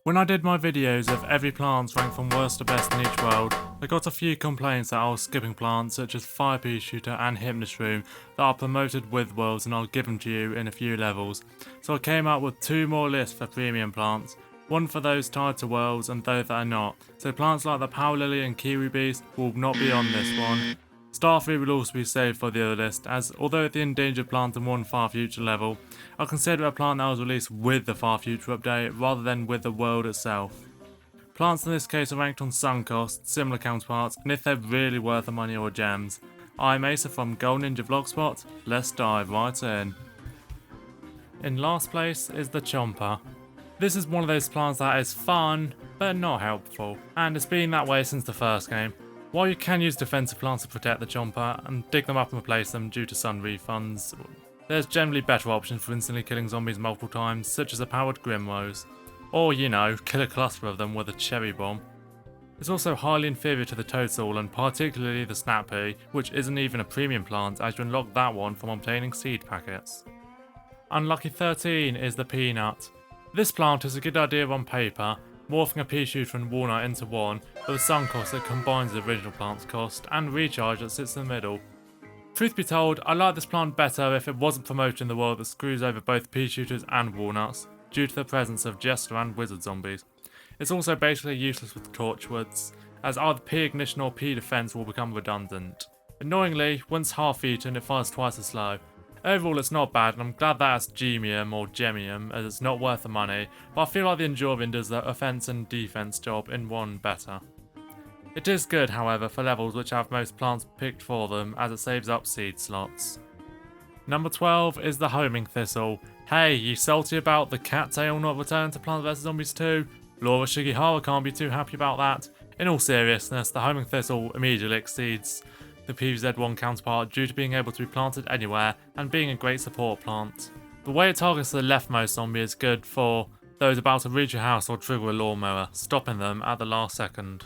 When I did my videos of every plant ranked from worst to best in each world, I got a few complaints that I was skipping plants such as Fire Pea Shooter and Hypnoshroom that are promoted with worlds, and I'll give them to you in a few levels. So I came up with two more lists for premium plants, one for those tied to worlds and those that are not. So plants like the Power Lily and Kiwi Beast will not be on this one. Starfruit will also be saved for the other list, as although it's the endangered plant in one far future level, I'll consider a plant that was released with the far future update rather than with the world itself. Plants in this case are ranked on sun cost, similar counterparts, and if they're really worth the money or gems. I'm Asa from Gold Ninja Vlogspot, let's dive right in. In last place is the Chomper. This is one of those plants that is fun, but not helpful, and it's been that way since the first game. While you can use defensive plants to protect the Chomper and dig them up and replace them due to sun refunds, there's generally better options for instantly killing zombies multiple times, such as a powered Grimrose. Or, you know, kill a cluster of them with a cherry bomb. It's also highly inferior to the Toadstool and particularly the Snap Pea, which isn't even a premium plant as you unlock that one from obtaining seed packets. Unlucky 13 is the Peanut. This plant is a good idea on paper, morphing a pea shooter and walnut into one, with a sun cost that combines the original plant's cost, and recharge that sits in the middle. Truth be told, I like this plant better if it wasn't promoted in the world that screws over both pea shooters and walnuts, due to the presence of jester and wizard zombies. It's also basically useless with torchwoods, as either pea ignition or pea defense will become redundant. Annoyingly, once half eaten it fires twice as slow. Overall it's not bad, and I'm glad that it's Gemium or Gemium, as it's not worth the money, but I feel like the Enduring does the offense and defense job in one better. It is good, however, for levels which have most plants picked for them, as it saves up seed slots. Number 12 is the Homing Thistle. Hey, you salty about the cattail not returning to Plants vs Zombies 2? Laura Shigihara can't be too happy about that. In all seriousness, the Homing Thistle immediately exceeds the PVZ1 counterpart due to being able to be planted anywhere and being a great support plant. The way it targets the leftmost zombie is good for those about to reach your house or trigger a lawnmower, stopping them at the last second.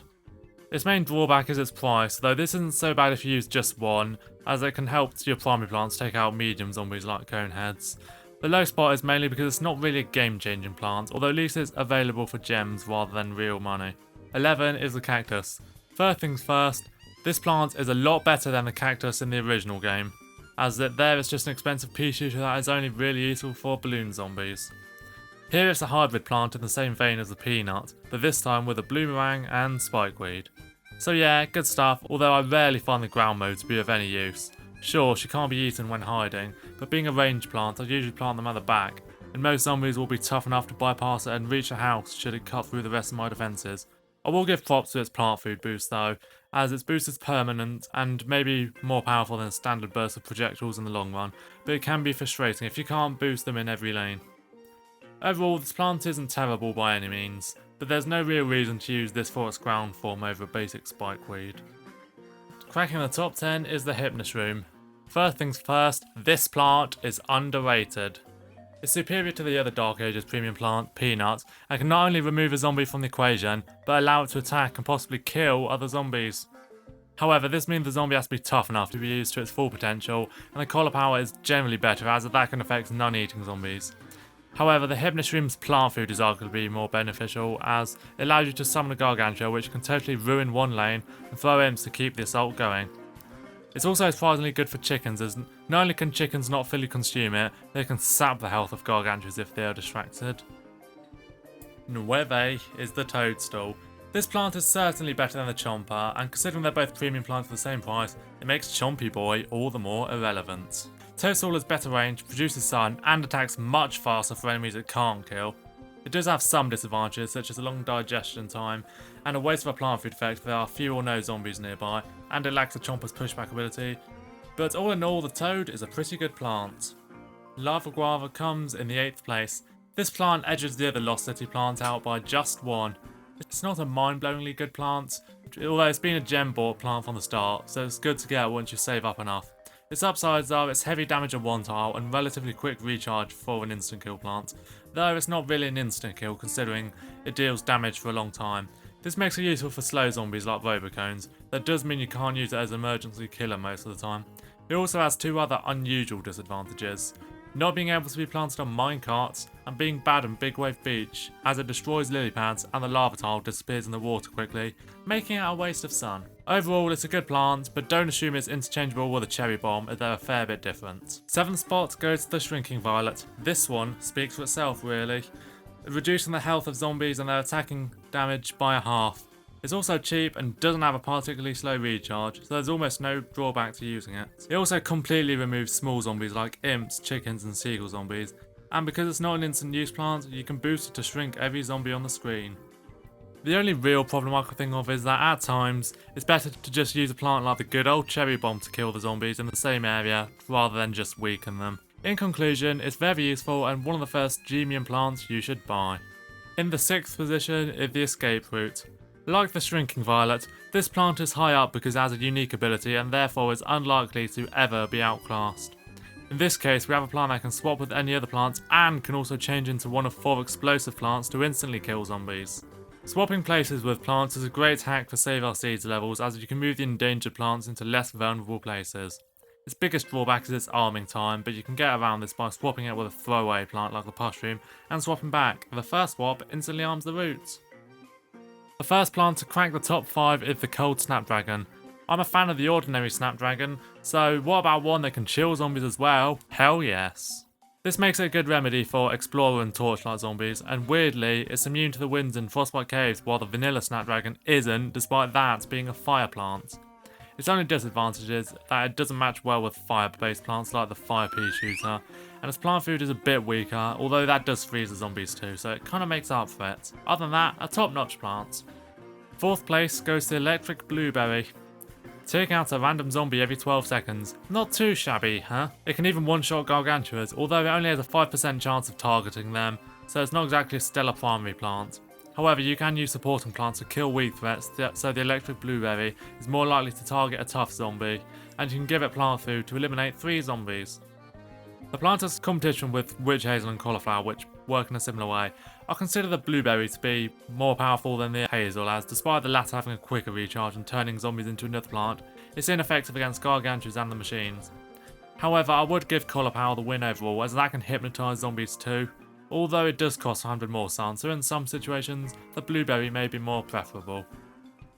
Its main drawback is its price, though this isn't so bad if you use just one, as it can help your primary plants take out medium zombies like Coneheads. The low spot is mainly because it's not really a game-changing plant, although at least it's available for gems rather than real money. 11 is the Cactus. First things first, this plant is a lot better than the Cactus in the original game, as there it's just an expensive pea shooter that is only really useful for balloon zombies. Here it's a hybrid plant in the same vein as the Peanut, but this time with a bloomerang and spikeweed. So yeah, good stuff, although I rarely find the ground mode to be of any use. Sure, she can't be eaten when hiding, but being a ranged plant, I usually plant them at the back, and most zombies will be tough enough to bypass it and reach the house should it cut through the rest of my defences. I will give props to its plant food boost though, as its boost is permanent and maybe more powerful than a standard burst of projectiles in the long run, but it can be frustrating if you can't boost them in every lane. Overall, this plant isn't terrible by any means, but there's no real reason to use this for its ground form over a basic spikeweed. Cracking the top 10 is the Hypnoshroom. First things first, this plant is underrated. It's superior to the other Dark Ages premium plant, Peanut, and can not only remove a zombie from the equation, but allow it to attack and possibly kill other zombies. However, this means the zombie has to be tough enough to be used to its full potential, and the collar power is generally better as that can affect non-eating zombies. However, the Hypnoshroom's plant food is arguably more beneficial, as it allows you to summon a Gargantua which can totally ruin one lane and throw imps to keep the assault going. It's also surprisingly good for chickens, as not only can chickens not fully consume it, they can sap the health of Gargantuas if they are distracted. 9 is the Toadstool. This plant is certainly better than the Chomper, and considering they're both premium plants for the same price, it makes Chompy Boy all the more irrelevant. Toadstool has better range, produces sun, and attacks much faster for enemies it can't kill. It does have some disadvantages, such as a long digestion time, and a waste of a plant food effect if there are few or no zombies nearby, and it lacks the Chomper's pushback ability. But all in all, the Toad is a pretty good plant. Lava Guava comes in the 8th place. This plant edges the other Lost City plant out by just one. It's not a mind-blowingly good plant, although it's been a gem bought plant from the start, so it's good to get once you save up enough. Its upsides are its heavy damage on one tile and relatively quick recharge for an instant kill plant, though it's not really an instant kill considering it deals damage for a long time. This makes it useful for slow zombies like Robocones, that does mean you can't use it as an emergency killer most of the time. It also has two other unusual disadvantages. not being able to be planted on minecarts, and being bad on Big Wave Beach as it destroys lily pads and the lava tile disappears in the water quickly, making it a waste of sun. Overall, it's a good plant, but don't assume it's interchangeable with a cherry bomb as they're a fair bit different. 7th spot goes to the Shrinking Violet. This one speaks for itself really, reducing the health of zombies and their attacking damage by a half. It's also cheap and doesn't have a particularly slow recharge, so there's almost no drawback to using it. It also completely removes small zombies like imps, chickens and seagull zombies, and because it's not an instant use plant, you can boost it to shrink every zombie on the screen. The only real problem I can think of is that at times, it's better to just use a plant like the good old cherry bomb to kill the zombies in the same area, rather than just weaken them. In conclusion, it's very useful and one of the first Gemium plants you should buy. In the 6th position is the Escape Route. Like the Shrinking Violet, this plant is high up because it has a unique ability and therefore is unlikely to ever be outclassed. In this case, we have a plant that can swap with any other plants and can also change into one of 4 explosive plants to instantly kill zombies. Swapping places with plants is a great hack for save our seeds levels as you can move the endangered plants into less vulnerable places. Its biggest drawback is its arming time, but you can get around this by swapping it with a throwaway plant like the Pushroom and swapping back. The first swap instantly arms the roots. The first plant to crack the top 5 is the Cold Snapdragon. I'm a fan of the ordinary Snapdragon, so what about one that can chill zombies as well? Hell yes. This makes it a good remedy for Explorer and Torchlight zombies, and weirdly, it's immune to the winds in Frostbite Caves while the vanilla Snapdragon isn't, despite that being a fire plant. Its only disadvantage is that it doesn't match well with fire-based plants like the Fire Pea Shooter, and its plant food is a bit weaker, although that does freeze the zombies too, so it kind of makes up for it. Other than that, a top-notch plant. 4th place goes to Electric Blueberry. Take out a random zombie every 12 seconds. Not too shabby, huh? It can even one-shot gargantuas, although it only has a 5% chance of targeting them, so it's not exactly a stellar primary plant. However, you can use supporting plants to kill weak threats, so the Electric Blueberry is more likely to target a tough zombie, and you can give it plant food to eliminate 3 zombies. The plant has competition with Witch Hazel and Cauliflower, which work in a similar way. I consider the Blueberry to be more powerful than the Hazel, as despite the latter having a quicker recharge and turning zombies into another plant, it's ineffective against Gargantuas and the machines. However, I would give Cauliflower the win overall, as that can hypnotise zombies too. Although it does cost 100 more sun, so in some situations, the Blueberry may be more preferable.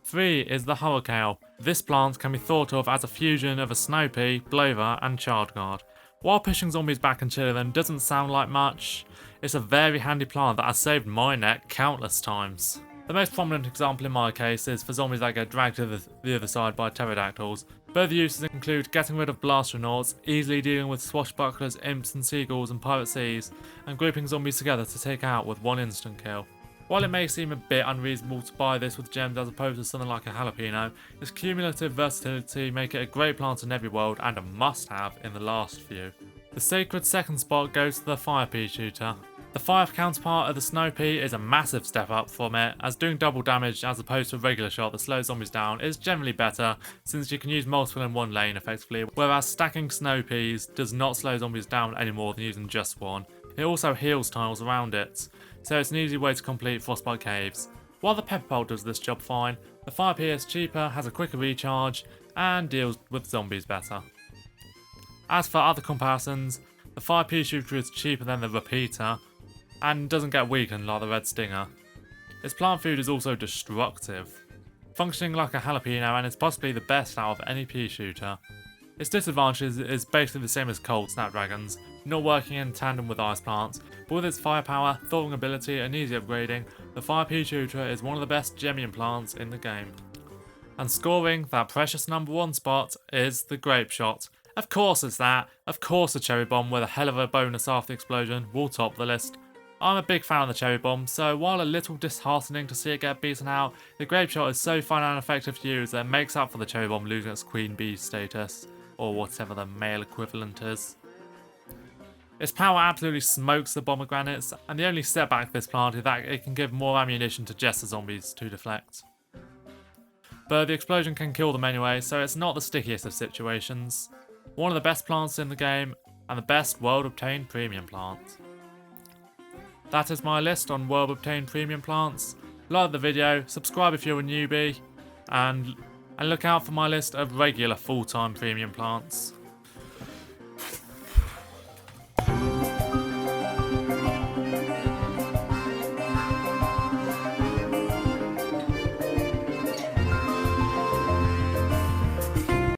3 is the Hurricane. This plant can be thought of as a fusion of a Snow Pea, Blover and Child Guard. While pushing zombies back and chilling them doesn't sound like much, it's a very handy plant that has saved my neck countless times. The most prominent example in my case is for zombies that get dragged to the other side by pterodactyls. Both uses include getting rid of blastronauts, easily dealing with swashbucklers, imps and seagulls and pirate seas, and grouping zombies together to take out with one instant kill. While it may seem a bit unreasonable to buy this with gems as opposed to something like a jalapeno, its cumulative versatility make it a great plant in every world and a must-have in the last few. The sacred 2nd spot goes to the Fire Pea Shooter. The fire counterpart of the Snow Pea is a massive step up from it, as doing double damage as opposed to a regular shot that slows zombies down is generally better, since you can use multiple in one lane effectively, whereas stacking Snow Peas does not slow zombies down any more than using just one. It also heals tiles around it, so it's an easy way to complete Frostbite Caves. While the Pepper Pole does this job fine, the Fire Pea is cheaper, has a quicker recharge, and deals with zombies better. As for other comparisons, the Fire Pea Shooter is cheaper than the Repeater, and doesn't get weakened like the Red Stinger. Its plant food is also destructive, functioning like a jalapeno and is possibly the best out of any pea shooter. Its disadvantage is basically the same as Cold Snapdragons, not working in tandem with ice plants, but with its firepower, thawing ability and easy upgrading, the Fire Pea Shooter is one of the best Gemium plants in the game. And scoring that precious number 1 spot is the Grape Shot. Of course it's that, of course a Cherry Bomb with a hell of a bonus after the explosion will top the list. I'm a big fan of the Cherry Bomb, so while a little disheartening to see it get beaten out, the Grape Shot is so fun and effective to use that it makes up for the Cherry Bomb losing its Queen Bee status, or whatever the male equivalent is. Its power absolutely smokes the pomegranates, and the only setback for this plant is that it can give more ammunition to Jester zombies to deflect. But the explosion can kill them anyway, so it's not the stickiest of situations. One of the best plants in the game, and the best world obtained premium plant. That is my list on world obtained premium plants. Like the video, subscribe if you're a newbie, and look out for my list of regular full-time premium plants.